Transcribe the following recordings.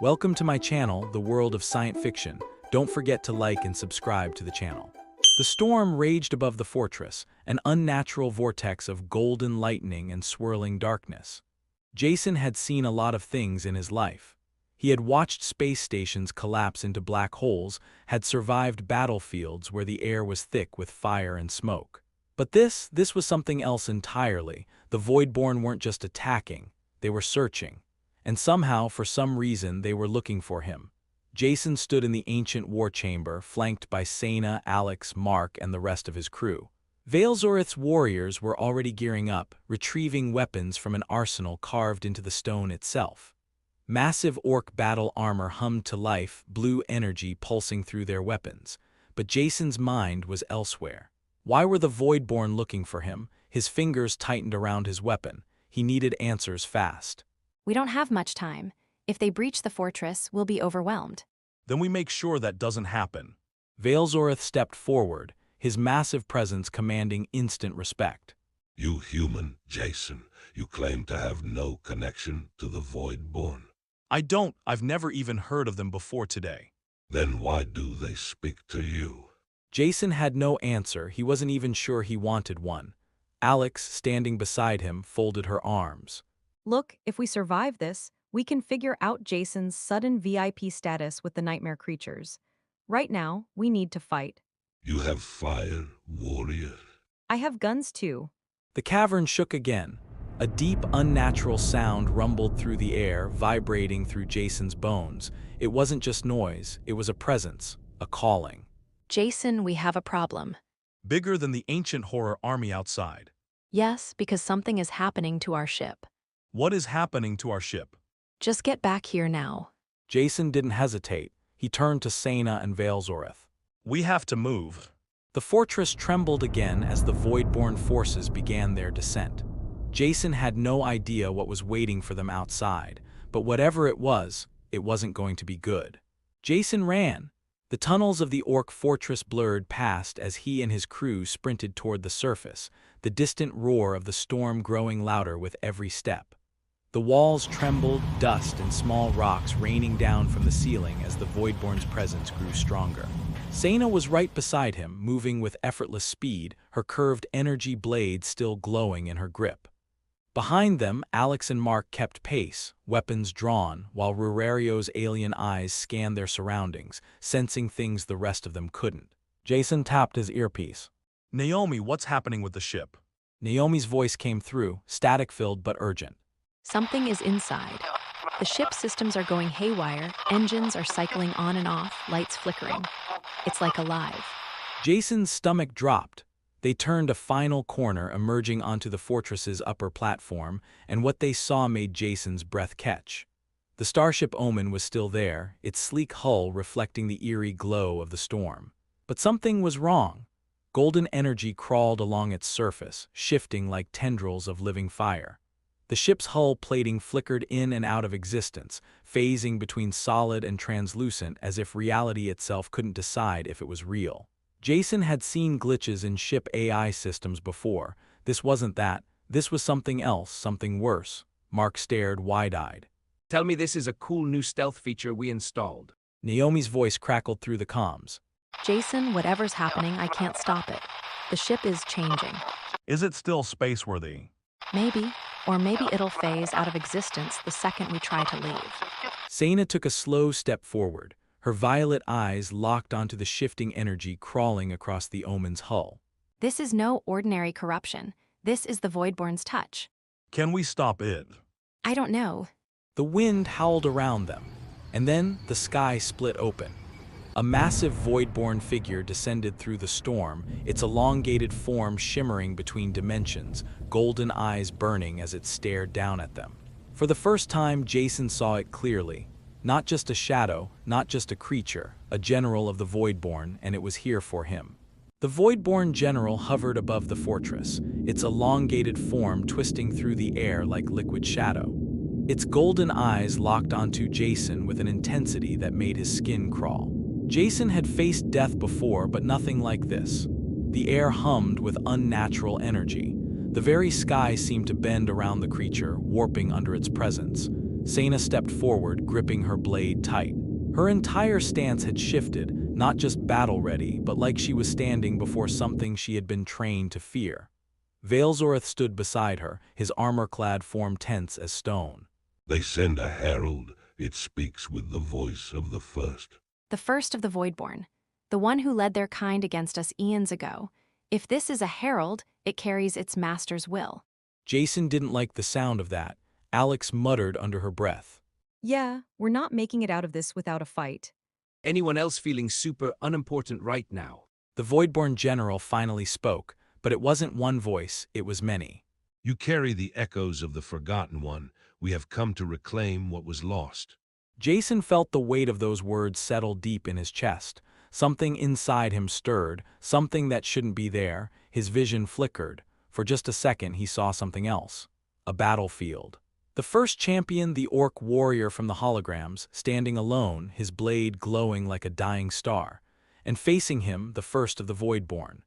Welcome to my channel, The World of Science Fiction. Don't forget to like and subscribe to the channel. The storm raged above the fortress, an unnatural vortex of golden lightning and swirling darkness. Jason had seen a lot of things in his life. He had watched space stations collapse into black holes, had survived battlefields where the air was thick with fire and smoke. But this was something else entirely. The Voidborn weren't just attacking, they were searching. And somehow, for some reason, they were looking for him. Jason stood in the ancient war chamber, flanked by Seyna, Alex, Mark, and the rest of his crew. Vael'Zorith's warriors were already gearing up, retrieving weapons from an arsenal carved into the stone itself. Massive orc battle armor hummed to life, blue energy pulsing through their weapons. But Jason's mind was elsewhere. Why were the Voidborn looking for him? His fingers tightened around his weapon. He needed answers fast. We don't have much time. If they breach the fortress, we'll be overwhelmed. Then we make sure that doesn't happen. Vael'Zorith stepped forward, his massive presence commanding instant respect. You human, Jason, you claim to have no connection to the Voidborn. I don't. I've never even heard of them before today. Then why do they speak to you? Jason had no answer. He wasn't even sure he wanted one. Alex, standing beside him, folded her arms. Look, if we survive this, we can figure out Jason's sudden VIP status with the nightmare creatures. Right now, we need to fight. You have fire, warrior. I have guns too. The cavern shook again. A deep, unnatural sound rumbled through the air, vibrating through Jason's bones. It wasn't just noise, it was a presence, a calling. Jason, we have a problem. Bigger than the ancient horror army outside. Yes, because something is happening to our ship. What is happening to our ship? Just get back here now. Jason didn't hesitate. He turned to Seyna and Vael'Zorith. We have to move. The fortress trembled again as the Voidborn forces began their descent. Jason had no idea what was waiting for them outside, but whatever it wasn't going to be good. Jason ran. The tunnels of the Orc fortress blurred past as he and his crew sprinted toward the surface, the distant roar of the storm growing louder with every step. The walls trembled, dust and small rocks raining down from the ceiling as the Voidborn's presence grew stronger. Seyna was right beside him, moving with effortless speed, her curved energy blade still glowing in her grip. Behind them, Alex and Mark kept pace, weapons drawn, while Rurario's alien eyes scanned their surroundings, sensing things the rest of them couldn't. Jason tapped his earpiece. Naomi, what's happening with the ship? Naomi's voice came through, static-filled but urgent. Something is inside. The ship systems are going haywire, engines are cycling on and off, lights flickering. It's like alive. Jason's stomach dropped. They turned a final corner, emerging onto the fortress's upper platform, and what they saw made Jason's breath catch. The starship Omen was still there, its sleek hull reflecting the eerie glow of the storm. But something was wrong. Golden energy crawled along its surface, shifting like tendrils of living fire. The ship's hull plating flickered in and out of existence, phasing between solid and translucent as if reality itself couldn't decide if it was real. Jason had seen glitches in ship AI systems before. This wasn't that. This was something else, something worse. Mark stared wide-eyed. Tell me this is a cool new stealth feature we installed. Naomi's voice crackled through the comms. Jason, whatever's happening, I can't stop it. The ship is changing. Is it still space-worthy? Maybe, or maybe it'll phase out of existence the second we try to leave. Seyna took a slow step forward, her violet eyes locked onto the shifting energy crawling across the Omen's hull. This is no ordinary corruption. This is the Voidborn's touch. Can we stop it? I don't know. The wind howled around them, and then the sky split open. A massive Voidborn figure descended through the storm, its elongated form shimmering between dimensions, golden eyes burning as it stared down at them. For the first time, Jason saw it clearly. Not just a shadow, not just a creature, a general of the Voidborn, and it was here for him. The Voidborn general hovered above the fortress, its elongated form twisting through the air like liquid shadow. Its golden eyes locked onto Jason with an intensity that made his skin crawl. Jason had faced death before, but nothing like this. The air hummed with unnatural energy. The very sky seemed to bend around the creature, warping under its presence. Seyna stepped forward, gripping her blade tight. Her entire stance had shifted, not just battle-ready, but like she was standing before something she had been trained to fear. Vael'Zorith stood beside her, his armor-clad form tense as stone. They send a herald. It speaks with the voice of the first. The first of the Voidborn, the one who led their kind against us eons ago. If this is a herald, it carries its master's will. Jason didn't like the sound of that. Alex muttered under her breath. Yeah, we're not making it out of this without a fight. Anyone else feeling super unimportant right now? The Voidborn general finally spoke, but it wasn't one voice, it was many. You carry the echoes of the Forgotten One. We have come to reclaim what was lost. Jason felt the weight of those words settle deep in his chest. Something inside him stirred, something that shouldn't be there. His vision flickered. For just a second he saw something else. A battlefield. The first champion, the Orc warrior from the holograms, standing alone, his blade glowing like a dying star. And facing him, the first of the Voidborn.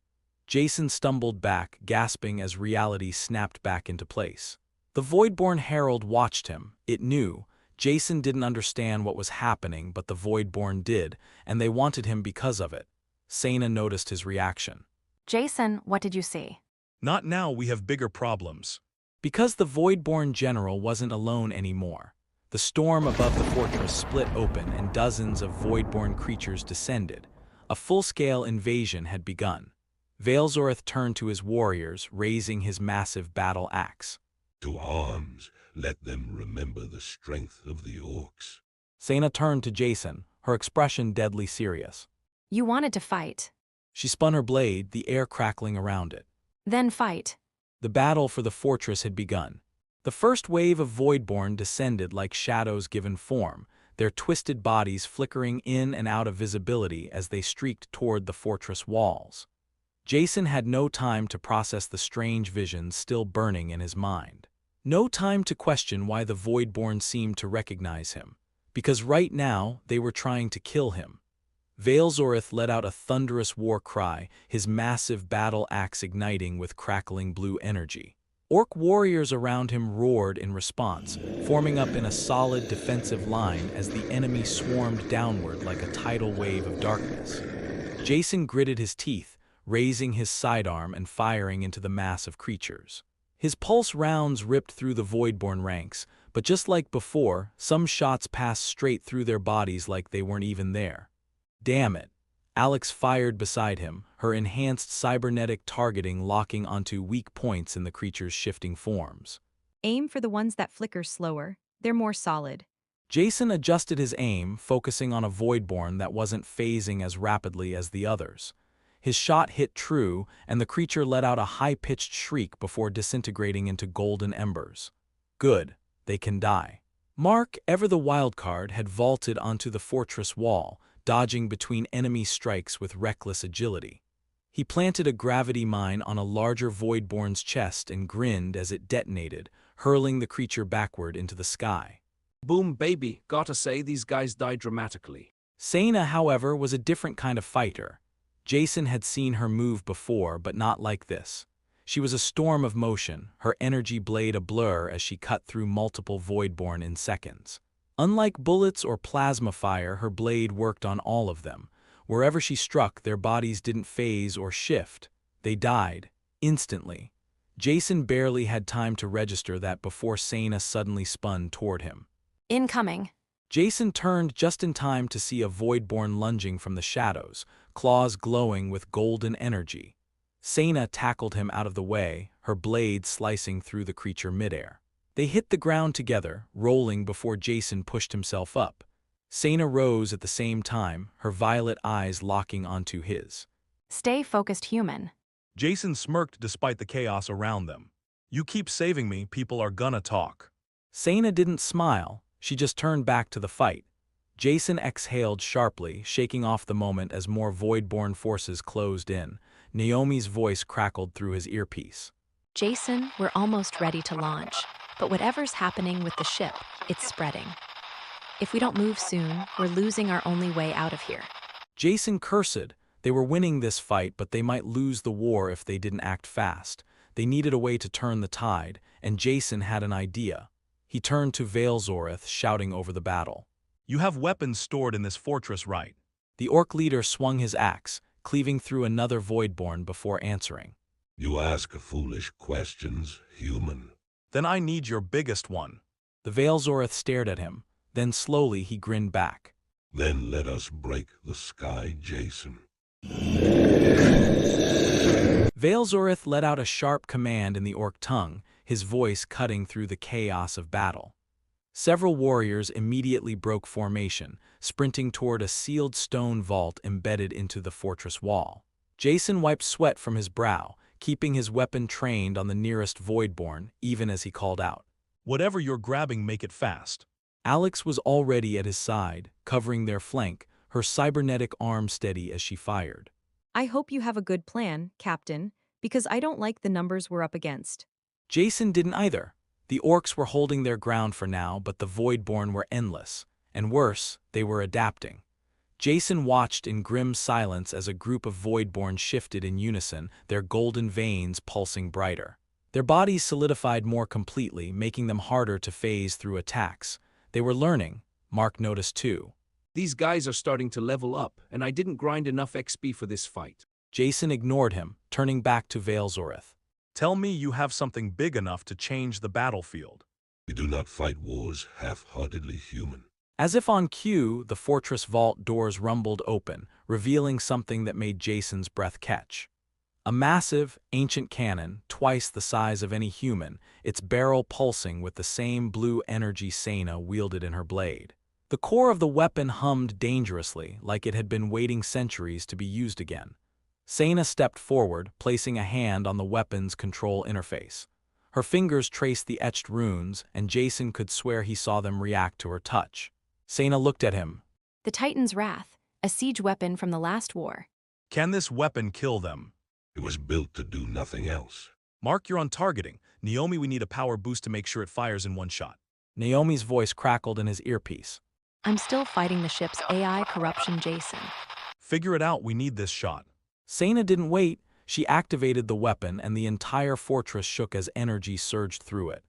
Jason stumbled back, gasping as reality snapped back into place. The Voidborn herald watched him. It knew. Jason didn't understand what was happening, but the Voidborn did, and they wanted him because of it. Seyna noticed his reaction. Jason, what did you see? Not now, we have bigger problems. Because the Voidborn general wasn't alone anymore. The storm above the fortress split open and dozens of Voidborn creatures descended. A full-scale invasion had begun. Vael'Zorith turned to his warriors, raising his massive battle axe. To arms, let them remember the strength of the Orcks. Seyna turned to Jason, her expression deadly serious. You wanted to fight. She spun her blade, the air crackling around it. Then fight. The battle for the fortress had begun. The first wave of Voidborn descended like shadows given form, their twisted bodies flickering in and out of visibility as they streaked toward the fortress walls. Jason had no time to process the strange visions still burning in his mind. No time to question why the Voidborn seemed to recognize him, because right now they were trying to kill him. Vael'Zorith let out a thunderous war cry, his massive battle axe igniting with crackling blue energy. Orc warriors around him roared in response, forming up in a solid defensive line as the enemy swarmed downward like a tidal wave of darkness. Jason gritted his teeth, raising his sidearm and firing into the mass of creatures. His pulse rounds ripped through the Voidborn ranks, but just like before, some shots passed straight through their bodies like they weren't even there. Damn it. Alex fired beside him, her enhanced cybernetic targeting locking onto weak points in the creature's shifting forms. Aim for the ones that flicker slower. They're more solid. Jason adjusted his aim, focusing on a Voidborn that wasn't phasing as rapidly as the others. His shot hit true, and the creature let out a high-pitched shriek before disintegrating into golden embers. Good, they can die. Mark, ever the wildcard, had vaulted onto the fortress wall, dodging between enemy strikes with reckless agility. He planted a gravity mine on a larger Voidborn's chest and grinned as it detonated, hurling the creature backward into the sky. Boom, baby. Gotta say, these guys died dramatically. Seyna, however, was a different kind of fighter. Jason had seen her move before, but not like this. She was a storm of motion, her energy blade a blur as she cut through multiple Voidborn in seconds. Unlike bullets or plasma fire, her blade worked on all of them. Wherever she struck, their bodies didn't phase or shift. They died, instantly. Jason barely had time to register that before Seyna suddenly spun toward him. Incoming. Jason turned just in time to see a Voidborn lunging from the shadows, claws glowing with golden energy. Seyna tackled him out of the way, her blade slicing through the creature midair. They hit the ground together, rolling before Jason pushed himself up. Seyna rose at the same time, her violet eyes locking onto his. Stay focused, human. Jason smirked despite the chaos around them. You keep saving me, people are gonna talk. Seyna didn't smile, she just turned back to the fight. Jason exhaled sharply, shaking off the moment as more Voidborn forces closed in. Naomi's voice crackled through his earpiece. Jason, we're almost ready to launch. But whatever's happening with the ship, it's spreading. If we don't move soon, we're losing our only way out of here. Jason cursed. They were winning this fight, but they might lose the war if they didn't act fast. They needed a way to turn the tide, and Jason had an idea. He turned to Vael'Zorith, shouting over the battle. You have weapons stored in this fortress, right? The orc leader swung his axe, cleaving through another Voidborn before answering. You ask foolish questions, human. Then I need your biggest one. The Vael'Zorith stared at him, then slowly he grinned back. Then let us break the sky, Jason. Vael'Zorith let out a sharp command in the orc tongue, his voice cutting through the chaos of battle. Several warriors immediately broke formation, sprinting toward a sealed stone vault embedded into the fortress wall. Jason wiped sweat from his brow, keeping his weapon trained on the nearest Voidborn, even as he called out. Whatever you're grabbing, make it fast. Alex was already at his side, covering their flank, her cybernetic arm steady as she fired. I hope you have a good plan, Captain, because I don't like the numbers we're up against. Jason didn't either. The orcs were holding their ground for now, but the Voidborn were endless. And worse, they were adapting. Jason watched in grim silence as a group of Voidborn shifted in unison, their golden veins pulsing brighter. Their bodies solidified more completely, making them harder to phase through attacks. They were learning, Mark noticed too. These guys are starting to level up, and I didn't grind enough XP for this fight. Jason ignored him, turning back to Vael'Zorith. Tell me you have something big enough to change the battlefield. We do not fight wars half-heartedly, human. As if on cue, the fortress vault doors rumbled open, revealing something that made Jason's breath catch. A massive, ancient cannon, twice the size of any human, its barrel pulsing with the same blue energy Seyna wielded in her blade. The core of the weapon hummed dangerously, like it had been waiting centuries to be used again. Seyna stepped forward, placing a hand on the weapon's control interface. Her fingers traced the etched runes, and Jason could swear he saw them react to her touch. Seyna looked at him. The Titan's Wrath, a siege weapon from the last war. Can this weapon kill them? It was built to do nothing else. Mark, you're on targeting. Naomi, we need a power boost to make sure it fires in one shot. Naomi's voice crackled in his earpiece. I'm still fighting the ship's AI corruption, Jason. Figure it out, we need this shot. Seyna didn't wait. She activated the weapon, and the entire fortress shook as energy surged through it.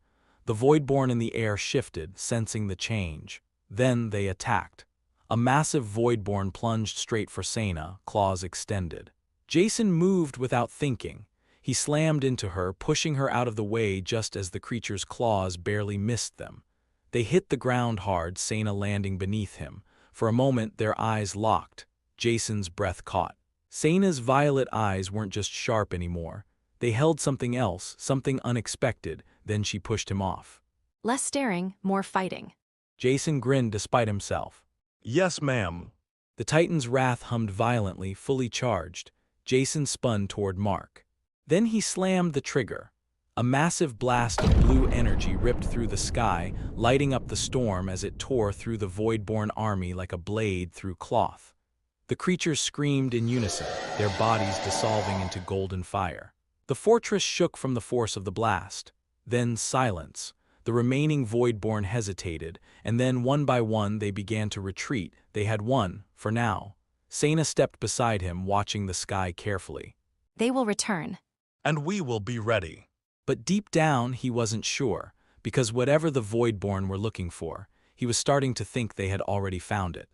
The Voidborn in the air shifted, sensing the change. Then they attacked. A massive Voidborn plunged straight for Seyna, claws extended. Jason moved without thinking. He slammed into her, pushing her out of the way just as the creature's claws barely missed them. They hit the ground hard, Seyna landing beneath him. For a moment, their eyes locked. Jason's breath caught. Seyna's violet eyes weren't just sharp anymore. They held something else, something unexpected, then she pushed him off. Less staring, more fighting. Jason grinned despite himself. Yes, ma'am. The Titan's Wrath hummed violently, fully charged. Jason spun toward Mark. Then he slammed the trigger. A massive blast of blue energy ripped through the sky, lighting up the storm as it tore through the Voidborn army like a blade through cloth. The creatures screamed in unison, their bodies dissolving into golden fire. The fortress shook from the force of the blast. Then silence. The remaining Voidborn hesitated, and then one by one they began to retreat. They had won, for now. Seyna stepped beside him, watching the sky carefully. They will return. And we will be ready. But deep down, he wasn't sure, because whatever the Voidborn were looking for, he was starting to think they had already found it.